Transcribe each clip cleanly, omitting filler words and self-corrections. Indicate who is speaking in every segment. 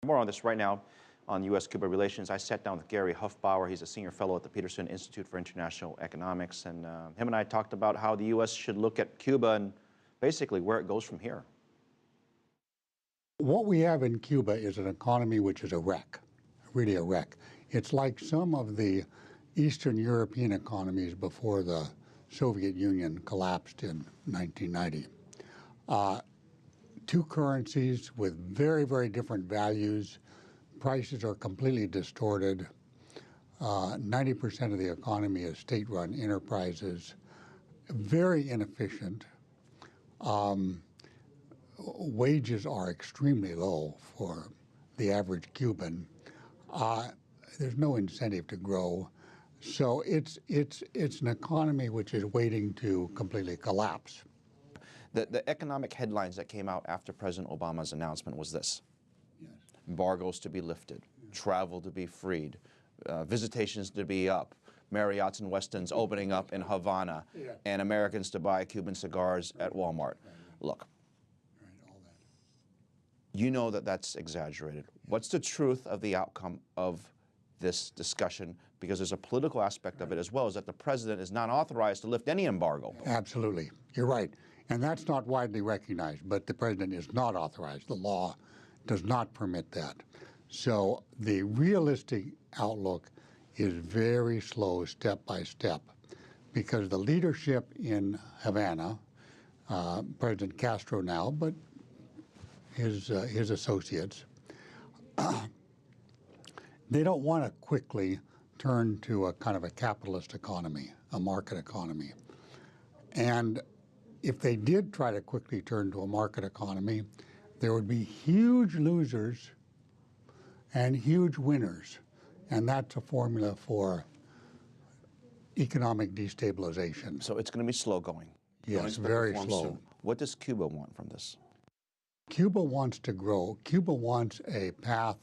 Speaker 1: More on this right now on U.S.-Cuba relations. I sat down with Gary Hufbauer. He's a senior fellow at the Peterson Institute for International Economics, and him and I talked about how the U.S. should look at Cuba and basically where it goes from here.
Speaker 2: What we have in Cuba is an economy which is a wreck, really a wreck. It's like some of the Eastern European economies before the Soviet Union collapsed in 1990. Two currencies with very, very different values. Prices are completely distorted. 90% of the economy is state-run enterprises. Very inefficient. Wages are extremely low for the average Cuban. There's no incentive to grow. So it's an economy which is waiting to completely collapse.
Speaker 1: The economic headlines that came out after President Obama's announcement was this:
Speaker 2: Yes.
Speaker 1: Embargoes to be lifted, travel to be freed, visitations to be up, Marriotts and Westons opening up in Havana, and Americans to buy Cuban cigars at Walmart. Look,
Speaker 2: All that.
Speaker 1: you know that that's exaggerated. What's the truth of the outcome of this discussion? Because there's a political aspect of it as well, is that the president is not authorized to lift any embargo.
Speaker 2: Absolutely. You're right. And that's not widely recognized, but the president is not authorized. The law does not permit that. So the realistic outlook is very slow, step by step, because the leadership in Havana, President Castro now, but his associates, they don't want to quickly turn to a kind of a capitalist economy, a market economy. And if they did try to quickly turn to a market economy, there would be huge losers and huge winners. And that's a formula for economic destabilization.
Speaker 1: So it's going to be slow going.
Speaker 2: Yes, very slow.
Speaker 1: Soon. What does Cuba want from this?
Speaker 2: Cuba wants to grow. Cuba wants a path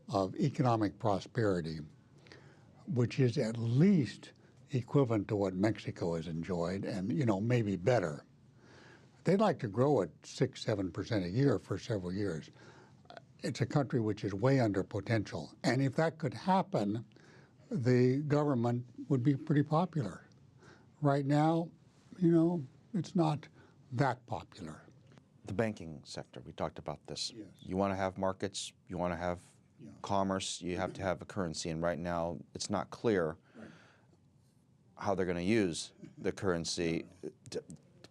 Speaker 2: of economic prosperity, which is at least equivalent to what Mexico has enjoyed, and, you know, maybe better. They'd like to grow at 6–7% a year for several years. It's a country which is way under potential. And if that could happen, the government would be pretty popular. Right now, you know, it's not that popular.
Speaker 1: The banking sector, we talked about this.
Speaker 2: Yes.
Speaker 1: You want to have markets, you want to have commerce, you have to have a currency, and right now it's not clear how they're going to use the currency.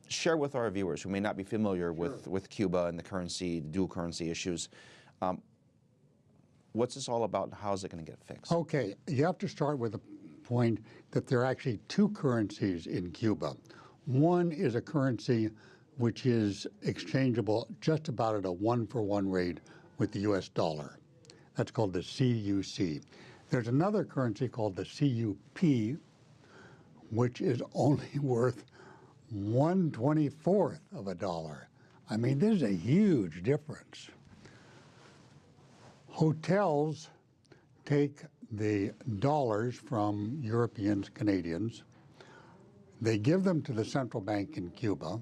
Speaker 1: Share with our viewers who may not be familiar with Cuba and the currency, dual currency issues. What's this all about, and how is it going to get fixed?
Speaker 2: Okay, you have to start with the point that there are actually two currencies in Cuba. One is a currency which is exchangeable just about at a one-for-one rate with the US dollar. That's called the CUC. There's another currency called the CUP, which is only worth 1/24th of a dollar. I mean, this is a huge difference. Hotels take the dollars from Europeans, Canadians. They give them to the central bank in Cuba,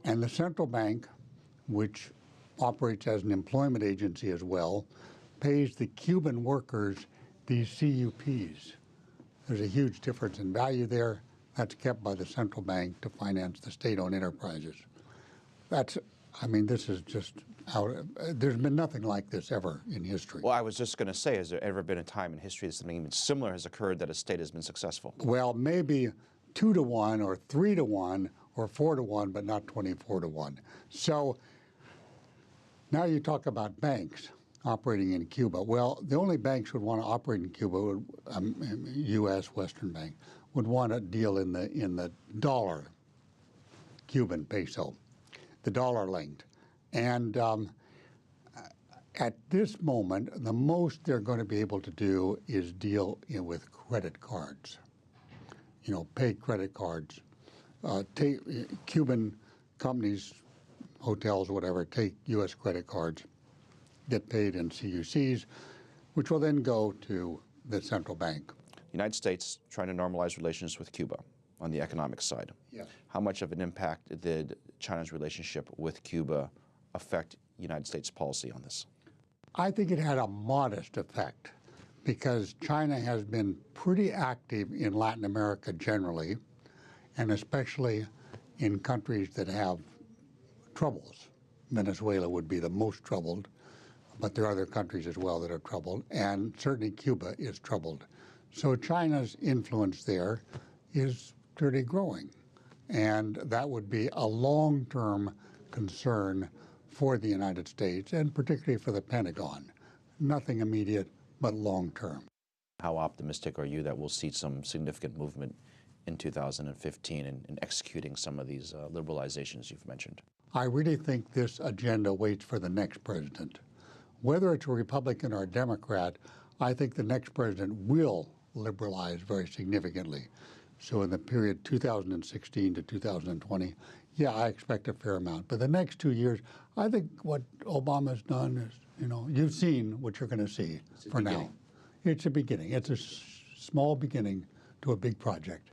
Speaker 2: and the central bank, which operates as an employment agency as well, pays the Cuban workers these CUPs. There's a huge difference in value there. That's kept by the central bank to finance the state-owned enterprises. That's, I mean, this is just how, there's been nothing like this ever in history.
Speaker 1: Well, I was just going to say, has there ever been a time in history that something even similar has occurred that a state has been successful?
Speaker 2: Well, maybe 2-to-1 or 3-to-1 or 4-to-1, but not 24-to-1. So now you talk about banks operating in Cuba. Well, the only banks would want to operate in Cuba, would, U.S. Western Bank, would want to deal in the dollar, Cuban peso, the dollar linked. And at this moment, the most they're going to be able to do is deal with credit cards. You know, pay credit cards. Take Cuban companies, hotels, whatever, take U.S. credit cards, get paid in CUCs, which will then go to the central bank.
Speaker 1: The United States trying to normalize relations with Cuba on the economic side.
Speaker 2: Yes.
Speaker 1: How much of an impact did China's relationship with Cuba affect United States policy on this?
Speaker 2: I think it had a modest effect because China has been pretty active in Latin America generally, and especially in countries that have troubles. Venezuela would be the most troubled, but there are other countries as well that are troubled, and certainly Cuba is troubled. So China's influence there is pretty growing, and that would be a long-term concern for the United States, and particularly for the Pentagon. Nothing immediate, but long-term.
Speaker 1: How optimistic are you that we'll see some significant movement in 2015 in executing some of these liberalizations you've mentioned?
Speaker 2: I really think this agenda waits for the next president. Whether it's a Republican or a Democrat, I think the next president will liberalize very significantly. So in the period 2016 to 2020, yeah, I expect a fair amount. But the next 2 years, I think what Obama's done is, you've seen what you're going to see for now. It's a beginning. It's a small beginning to a big project.